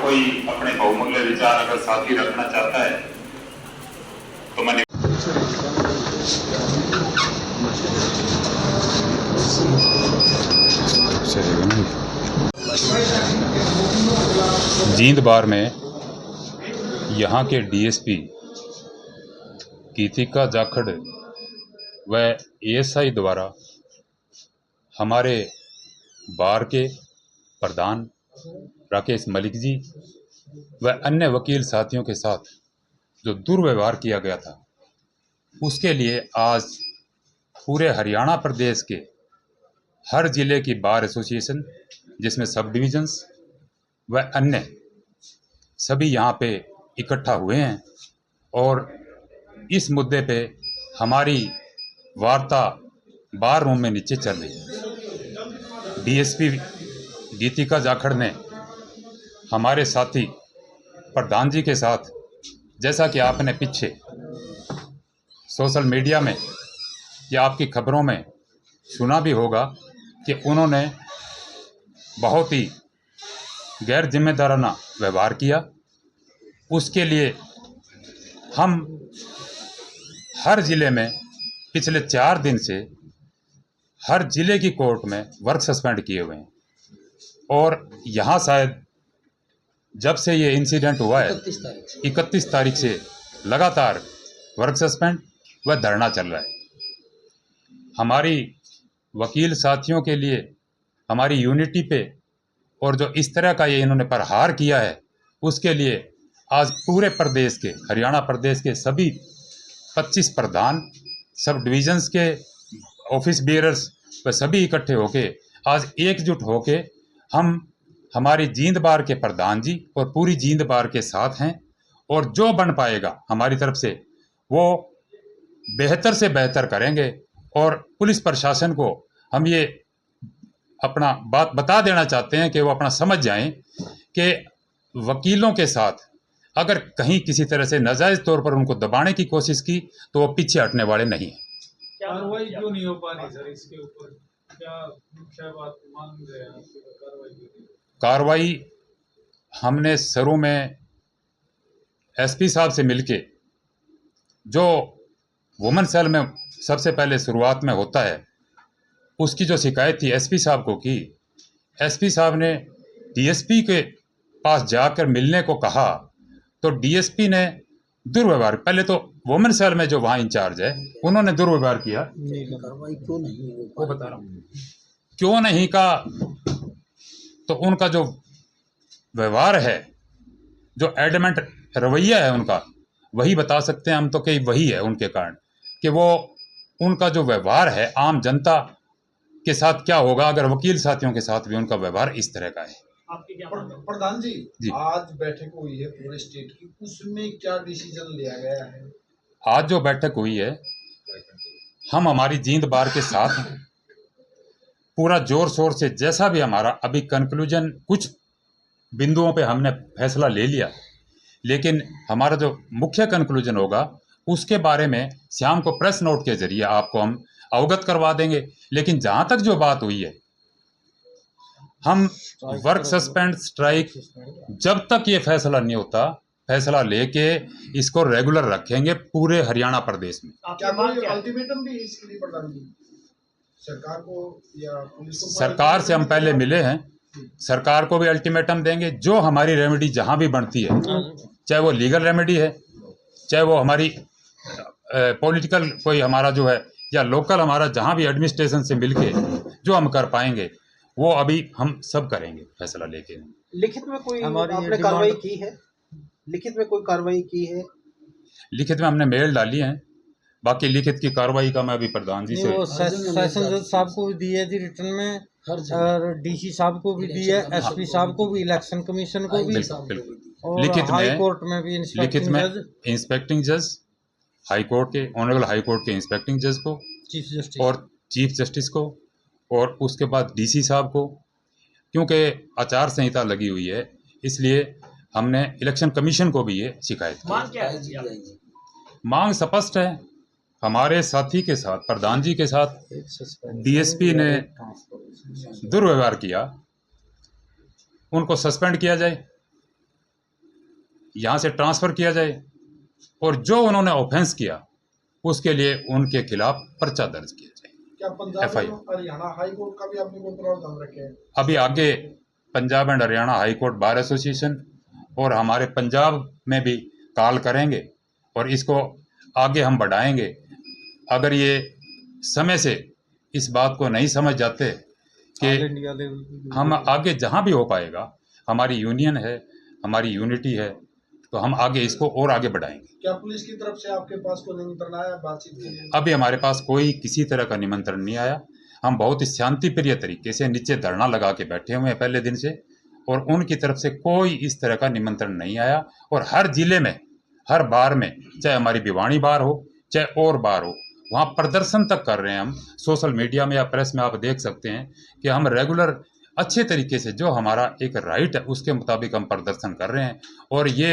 कोई अपने बहुमूल्य विचार अगर साथी रखना चाहता है तो मैं जींद बार में यहाँ के डीएसपी गीतिका जाखड़ व एएसआई द्वारा हमारे बार के प्रधान राकेश मलिक जी व अन्य वकील साथियों के साथ जो दुर्व्यवहार किया गया था, उसके लिए आज पूरे हरियाणा प्रदेश के हर जिले की बार एसोसिएशन, जिसमें सब डिविजन्स व अन्य सभी यहाँ पे इकट्ठा हुए हैं और इस मुद्दे पे हमारी वार्ता बार रूम में नीचे चल रही है। डीएसपी गीतिका जाखड़ ने हमारे साथी प्रधान जी के साथ, जैसा कि आपने पीछे सोशल मीडिया में या आपकी खबरों में सुना भी होगा कि उन्होंने बहुत ही गैर जिम्मेदाराना व्यवहार किया। उसके लिए हम हर ज़िले में पिछले 4 दिन से हर ज़िले की कोर्ट में वर्क सस्पेंड किए हुए हैं और यहाँ शायद जब से ये इंसिडेंट हुआ है 31 तारीख से लगातार वर्क सस्पेंड व धरना चल रहा है। हमारी वकील साथियों के लिए, हमारी यूनिटी पे और जो इस तरह का ये इन्होंने प्रहार किया है, उसके लिए आज पूरे प्रदेश के, हरियाणा प्रदेश के सभी 25 प्रधान, सब डिविजन्स के ऑफिस बेयरर्स व सभी इकट्ठे होके आज एकजुट होके हम हमारी जींद बार के प्रधान जी और पूरी जींद बार के साथ हैं और जो बन पाएगा हमारी तरफ से वो बेहतर से बेहतर करेंगे। और पुलिस प्रशासन को हम ये अपना बात बता देना चाहते हैं कि वो अपना समझ जाएं कि वकीलों के साथ अगर कहीं किसी तरह से नाजायज तौर पर उनको दबाने की कोशिश की तो वो पीछे हटने वाले नहीं हैं। कार्रवाई क्यों नहीं हो पा रही सर? इसके ऊपर क्या मुख्य बात मांग रहे हैं? कार्रवाई हमने सरों में एसपी साहब से मिलके, जो वुमेन सेल में सबसे पहले शुरुआत में होता है, उसकी जो शिकायत थी एसपी साहब को की, एसपी साहब ने डीएसपी के पास जाकर मिलने को कहा तो डीएसपी ने दुर्व्यवहार, पहले तो वुमेन सेल में जो वहाँ इंचार्ज है उन्होंने दुर्व्यवहार किया। कार्रवाई क्यों नहीं वो बता रहा हूँ क्यों नहीं का, तो उनका जो व्यवहार है, जो एडमेंट रवैया है उनका, वही बता सकते हैं हम तो कि वही है उनके कारण, कि वो उनका जो व्यवहार है आम जनता के साथ क्या होगा अगर वकील साथियों के साथ भी उनका व्यवहार इस तरह का है। प्रधान जी, आज बैठक हुई है पूरे स्टेट की, उसमें क्या डिसीजन लिया गया है? आज जो बैठक हुई है, हम हमारी जींद बार के साथ हैं, पूरा जोर शोर से, जैसा भी हमारा अभी कंक्लूजन, कुछ बिंदुओं पे हमने फैसला ले लिया, लेकिन हमारा जो मुख्य कंक्लूजन होगा उसके बारे में शाम को प्रेस नोट के जरिए आपको हम अवगत करवा देंगे। लेकिन जहाँ तक जो बात हुई है, हम वर्क सस्पेंड, स्ट्राइक, जब तक ये फैसला नहीं होता, फैसला लेके इसको रेगुलर रखेंगे पूरे हरियाणा प्रदेश में। क्या कोई अल्टीमेटम भी इसके लिए प्रधान जी सरकार को या पुलिस को? सरकार से हम पहले मिले हैं, सरकार को भी अल्टीमेटम देंगे। जो हमारी रेमेडी जहां भी बनती है, चाहे वो लीगल रेमेडी है, चाहे वो हमारी पॉलिटिकल कोई हमारा जो है, या लोकल हमारा जहां भी एडमिनिस्ट्रेशन से मिलके जो हम कर पाएंगे वो अभी हम सब करेंगे फैसला लेके। लिखित में कोई आपने कार्रवाई की है? लिखित में कोई कार्रवाई की है? लिखित में हमने मेल डाली है, बाकी लिखित की कार्रवाई का मैं अभी प्रधान जी से, सेशन जज साहब को भी दी है जी रिटर्न में, और डीसी साहब को भी दी है, एसपी साहब को भी, इलेक्शन कमीशन को भी, और लिखित हाई में, कोर्ट में भी लिखित में इंस्पेक्टिंग जज, हाई कोर्ट के ऑनरेबल हाई कोर्ट के इंस्पेक्टिंग जज को, चीफ जस्टिस और चीफ जस्टिस को, और उसके बाद डीसी साहब को। क्योंकि आचार संहिता लगी हुई है, इसलिए हमने इलेक्शन कमीशन को भी ये शिकायत की। मांग स्पष्ट है, हमारे साथी के साथ, प्रधान जी के साथ डीएसपी ने दुर्व्यवहार किया, उनको सस्पेंड किया जाए। यहाँ से ट्रांसफ़र किया जाए और जो उन्होंने ऑफेंस किया उसके लिए उनके खिलाफ पर्चा दर्ज किया जाए। क्या पंजाब FIR और हरियाणा हाई कोर्ट का भी आपने कोई प्रावधान रखे हैं? अभी आगे Punjab and Haryana high court bar association और हमारे पंजाब में भी कॉल करेंगे और इसको आगे हम बढ़ाएंगे। अगर ये समय से इस बात को नहीं समझ जाते कि ऑल इंडिया लेवल हम आगे जहाँ भी हो पाएगा, हमारी यूनियन है, हमारी यूनिटी है, तो हम आगे इसको और आगे बढ़ाएंगे। क्या पुलिस की तरफ से आपके पास कोई निमंत्रण आया बातचीत के लिए? अभी हमारे पास कोई किसी तरह का निमंत्रण नहीं आया। हम बहुत ही शांति प्रिय तरीके से नीचे धरना लगा के बैठे हुए हैं पहले दिन से, और उनकी तरफ से कोई इस तरह का निमंत्रण नहीं आया। और हर जिले में, हर बार में, चाहे हमारी भिवानी बार हो चाहे और बार हो, वहाँ प्रदर्शन तक कर रहे हैं हम। सोशल मीडिया में या प्रेस में आप देख सकते हैं कि हम रेगुलर अच्छे तरीके से जो हमारा एक राइट है उसके मुताबिक हम प्रदर्शन कर रहे हैं। और ये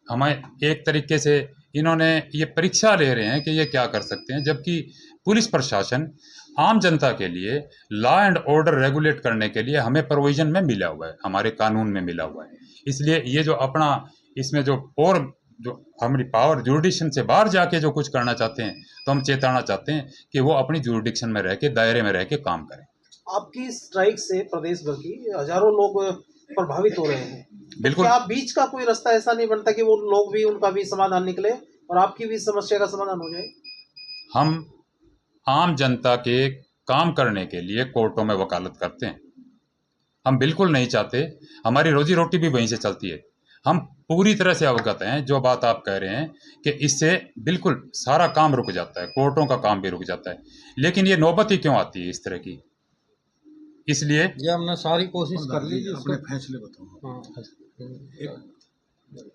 हमें एक तरीके से इन्होंने ये परीक्षा ले रहे हैं कि ये क्या कर सकते हैं, जबकि पुलिस प्रशासन आम जनता के लिए लॉ एंड ऑर्डर रेगुलेट करने के लिए हमें प्रोविजन में मिला हुआ है, हमारे कानून में मिला हुआ है। इसलिए ये जो अपना इसमें जो और जो हमारी पावर जुरिडिक्शन से बाहर जाके जो कुछ करना चाहते हैं, तो हम चेताना चाहते हैं कि वो अपनी जुरिडिक्शन में रह के, दायरे में रह के काम करें। आपकी स्ट्राइक से प्रदेश भर की हजारों लोग प्रभावित हो रहे हैं, तो बिल्कुल। क्या बीच का कोई रास्ता ऐसा नहीं बनता कि वो लोग भी, उनका भी समाधान निकले और आपकी भी समस्या का समाधान हो जाए? हम आम जनता के काम करने के लिए कोर्टों में वकालत करते हैं। हम बिल्कुल नहीं चाहते, हमारी रोजी रोटी भी वहीं से चलती है। हम पूरी तरह से अवगत हैं जो बात आप कह रहे हैं कि इससे बिल्कुल सारा काम रुक जाता है, कोर्टों का काम भी रुक जाता है। लेकिन ये नौबत ही क्यों आती है इस तरह की? इसलिए ये हमने सारी कोशिश कर ली जी अपने इसको। फैसले बताओ। हाँ।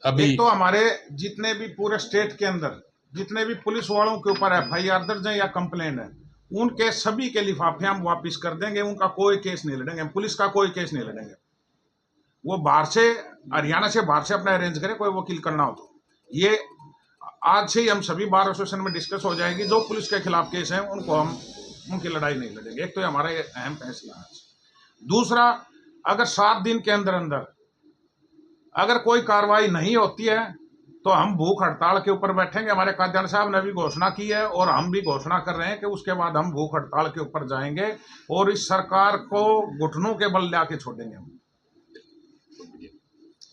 अभी एक तो हमारे जितने भी पूरे स्टेट के अंदर जितने भी पुलिस वालों के ऊपर FIR दर्ज है या कंप्लेंट है, उनके सभी के लिफाफे हम वापस कर देंगे। उनका कोई केस नहीं लड़ेंगे, पुलिस का कोई केस नहीं लड़ेंगे। वो बाहर से, हरियाणा से बाहर से अपना अरेंज करें, कोई वकील करना हो तो। ये आज से ही हम सभी बार एसोसिएशन में डिस्कस हो जाएगी। जो पुलिस के खिलाफ केस हैं उनको हम उनकी लड़ाई नहीं लड़ेंगे। एक तो हमारा ये अहम फैसला है। दूसरा, अगर 7 दिन के अंदर अंदर अगर कोई कार्रवाई नहीं होती है तो हम भूख हड़ताल के ऊपर बैठेंगे। हमारे काद्यान साहब ने भी घोषणा की है और हम भी घोषणा कर रहे हैं कि उसके बाद हम भूख हड़ताल के ऊपर जाएंगे और इस सरकार को घुटनों के बल ला के छोड़ेंगे हम।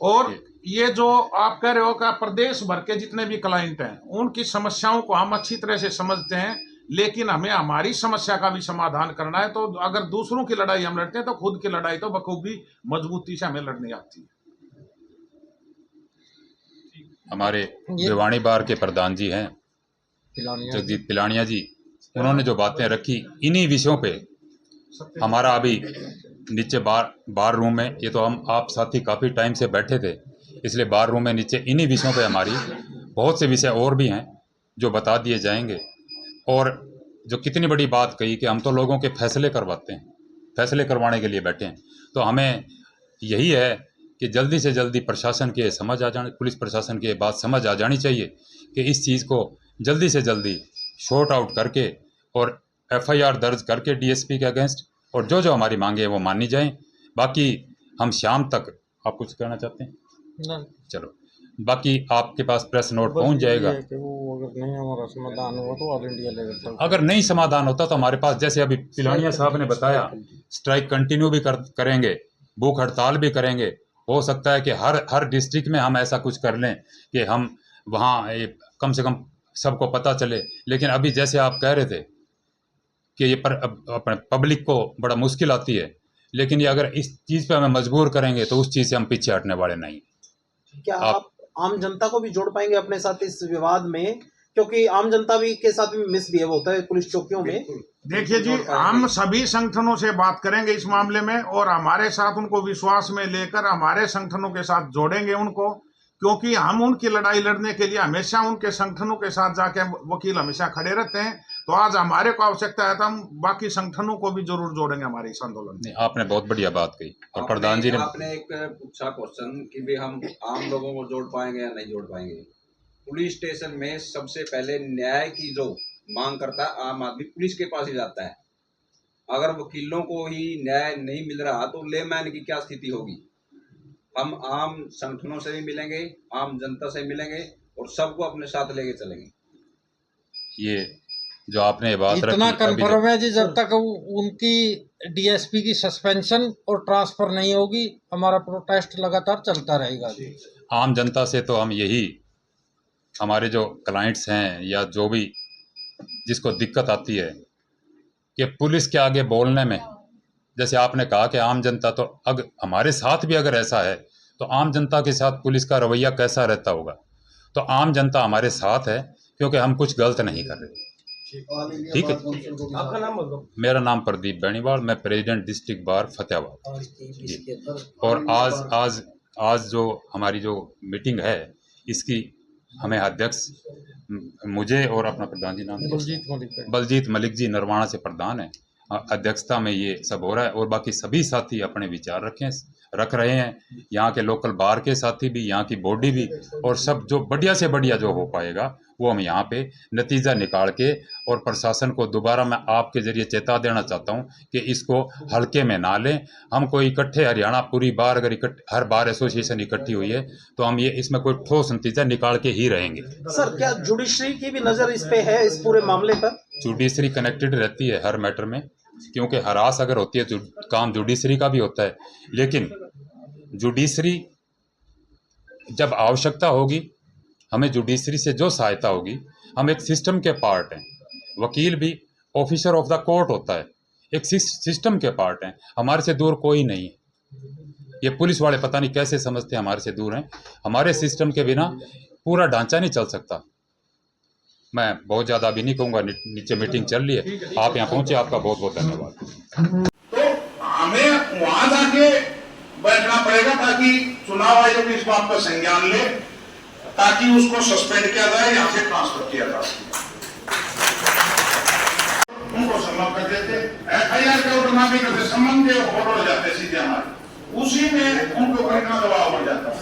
और ये जो आप कह रहे हो कि प्रदेश भर के जितने भी क्लाइंट हैं उनकी समस्याओं को हम अच्छी तरह से समझते हैं, लेकिन हमें हमारी समस्या का भी समाधान करना है। तो अगर दूसरों की लड़ाई हम लड़ते हैं तो खुद की लड़ाई तो बखूबी मजबूती से हमें लड़नी आती है। हमारे भिवानी बार के प्रधान जी हैं जगजीत पिलानिया जी, उन्होंने जो बातें रखी इन्हीं विषयों पे हमारा अभी नीचे बार रूम में, ये तो हम आप साथी काफ़ी टाइम से बैठे थे, इसलिए बार रूम में नीचे इन्हीं विषयों पे हमारी बहुत से विषय और भी हैं जो बता दिए जाएंगे। और जो कितनी बड़ी बात कही कि हम तो लोगों के फैसले करवाते हैं, फैसले करवाने के लिए बैठे हैं, तो हमें यही है कि जल्दी से जल्दी प्रशासन के समझ आ जाने, पुलिस प्रशासन की बात समझ आ जानी चाहिए कि इस चीज़ को जल्दी से जल्दी शॉर्ट आउट करके और FIR दर्ज करके DSP के अगेंस्ट, और जो जो हमारी मांगे हैं वो मानी जाएं। बाकी हम शाम तक, आप कुछ कहना चाहते हैं? नहीं। चलो, बाकी आपके पास प्रेस नोट पहुंच जाएगा। कि वो अगर नहीं हमारा समाधान हुआ तो ऑल इंडिया लेवल तक, अगर नहीं समाधान होता तो हमारे पास, जैसे अभी पिलानिया साहब ने बताया, स्ट्राइक कंटिन्यू भी करेंगे, भूख हड़ताल भी करेंगे। हो सकता है कि हर डिस्ट्रिक्ट में हम ऐसा कुछ कर लें कि हम वहाँ कम से कम सबको पता चले। लेकिन अभी जैसे आप कह रहे थे कि ये अपने पब्लिक को बड़ा मुश्किल आती है, लेकिन ये अगर इस चीज़ पे हमें मजबूर करेंगे तो उस चीज़ से हम पीछे हटने वाले नहीं। क्या आप आम जनता को भी जोड़ पाएंगे अपने साथ इस विवाद में? क्योंकि आम जनता भी के साथ भी मिसबिहेव होता है पुलिस चौकियों में। देखिए जी, हम सभी संगठनों से बात करेंगे इस मामले में और हमारे साथ उनको विश्वास में लेकर हमारे संगठनों के साथ जोड़ेंगे उनको, क्योंकि हम उनकी लड़ाई लड़ने के लिए हमेशा उनके संगठनों के साथ जाके वकील हमेशा खड़े रहते हैं। तो आज हमारे को आवश्यकता है तो हम बाकी संगठनों को भी जरूर जोड़ेंगे हमारे इस आंदोलन में। आपने बहुत बढ़िया बात कही। और प्रधान जी ने आपने एक पूछा क्वेश्चन कि भी हम आम लोगों को जोड़ पाएंगे या नहीं जोड़ पाएंगे। पुलिस स्टेशन में सबसे पहले न्याय की जो मांग करता है आम आदमी पुलिस के पास ही जाता है। अगर वकीलों को ही न्याय नहीं मिल रहा तो लेमैन की क्या स्थिति होगी? हम आम संगठनों से भी मिलेंगे, आम जनता से मिलेंगे और सबको अपने साथ लेके चलेंगे। ये जो आपने बात इतना रखी अभी कंफर्म है जी, जब तक उनकी डीएसपी की सस्पेंशन और ट्रांसफर नहीं होगी हमारा प्रोटेस्ट लगातार चलता रहेगा जी। आम जनता से तो हम यही, हमारे जो क्लाइंट्स हैं या जो भी जिसको दिक्कत आती है कि पुलिस के आगे बोलने में, जैसे आपने कहा कि आम जनता, तो अगर हमारे साथ भी अगर ऐसा है तो आम जनता के साथ पुलिस का रवैया कैसा रहता होगा। तो आम जनता हमारे साथ है क्योंकि हम कुछ गलत नहीं कर रहे। ठीक है, आपका नाम बोलो। मेरा नाम प्रदीप बेनीवाल, मैं प्रेसिडेंट डिस्ट्रिक्ट बार फतेहाबाद जी। और आज जो हमारी जो मीटिंग है इसकी हमें अध्यक्ष मुझे और अपना प्रधान जी नाम बलजीत मलिक जी नरवाणा से प्रधान है, अध्यक्षता में ये सब हो रहा है। और बाकी सभी साथी अपने विचार रख रहे हैं, यहाँ के लोकल बार के साथी भी, यहाँ की बॉडी भी, और सब जो बढ़िया से बढ़िया जो हो पाएगा वो हम यहाँ पे नतीजा निकाल के, और प्रशासन को दोबारा मैं आपके जरिए चेता देना चाहता हूँ कि इसको हल्के में ना लें। हम कोई इकट्ठे हरियाणा पूरी बार अगर हर बार एसोसिएशन इकट्ठी हुई है तो हम ये इसमें कोई ठोस नतीजा निकाल के ही रहेंगे। सर, क्या जुडिशरी की भी नजर इस पे है, इस पूरे मामले पर? जुडिशरी कनेक्टेड रहती है हर मैटर में, क्योंकि हरास अगर होती है तो काम जुडिशरी का भी होता है। लेकिन जुडिशरी जब आवश्यकता होगी, हमें जुडिशरी से जो सहायता होगी, हम एक सिस्टम के पार्ट हैं। वकील भी ऑफिसर ऑफ द कोर्ट होता है, एक सिस्टम के पार्ट हैं, हमारे से दूर कोई नहीं है। ये पुलिस वाले पता नहीं कैसे समझते हैं हमारे से दूर हैं। हमारे सिस्टम के बिना पूरा ढांचा नहीं चल सकता। मैं बहुत ज़्यादा अभी नहीं कहूँगा, नीचे मीटिंग चल रही है, आप यहाँ पहुँचे, आपका बहुत बहुत धन्यवाद। तो हमें वहां जाके बैठना पड़ेगा ताकि चुनाव आयोग इस बात का संज्ञान ले, ताकि उसको सस्पेंड किया जाए, यहाँ से ट्रांसफर किया जा सके। उनको सम्मान कर देते, FIR के ऊपर ना भी करते, सम्मान के ऑर्डर जाते सीधे हमारे, उसी में उनको कोई ना दबाव बढ़ जाता है।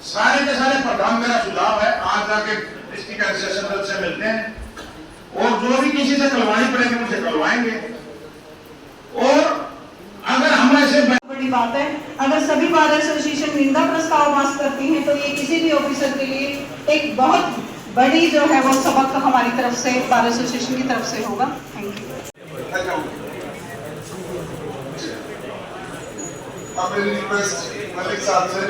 सारे के सारे प्रधान, मेरा सुझाव है आज जाके डिस्ट्रिक्ट एडमिनिस्ट्रेशन दल से मिलते हैं और जो भी किसी से करवानी पड़ेगी उनसे करवाएंगे। और अगर हम ऐसे बड़ी बात है, अगर सभी बार एसोसिएशन निंदा प्रस्ताव पास करती हैं तो ये किसी भी ऑफिसर के लिए एक बहुत बड़ी जो है वो सबक हमारी तरफ से, बार एसोसिएशन की तरफ से होगा। Thank you. रिक्वेस्ट मलिक साहब से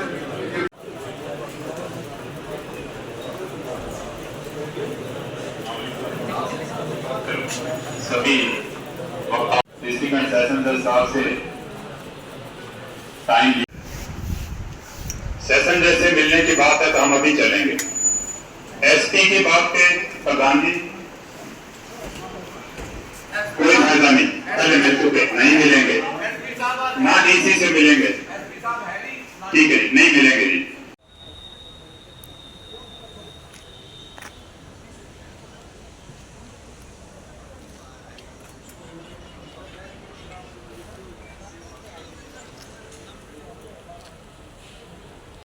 सभी डिस्ट्रिक्ट एंड सेशन जज साहब से टाइम, सेशन जज से मिलने की बात है तो हम अभी चलेंगे। एसपी की बात पे प्रधान जी कोई फायदा नहीं, पहले मिल चुके, नहीं मिलेंगे ना, डीसी से मिलेंगे, ठीक है नहीं मिलेंगे।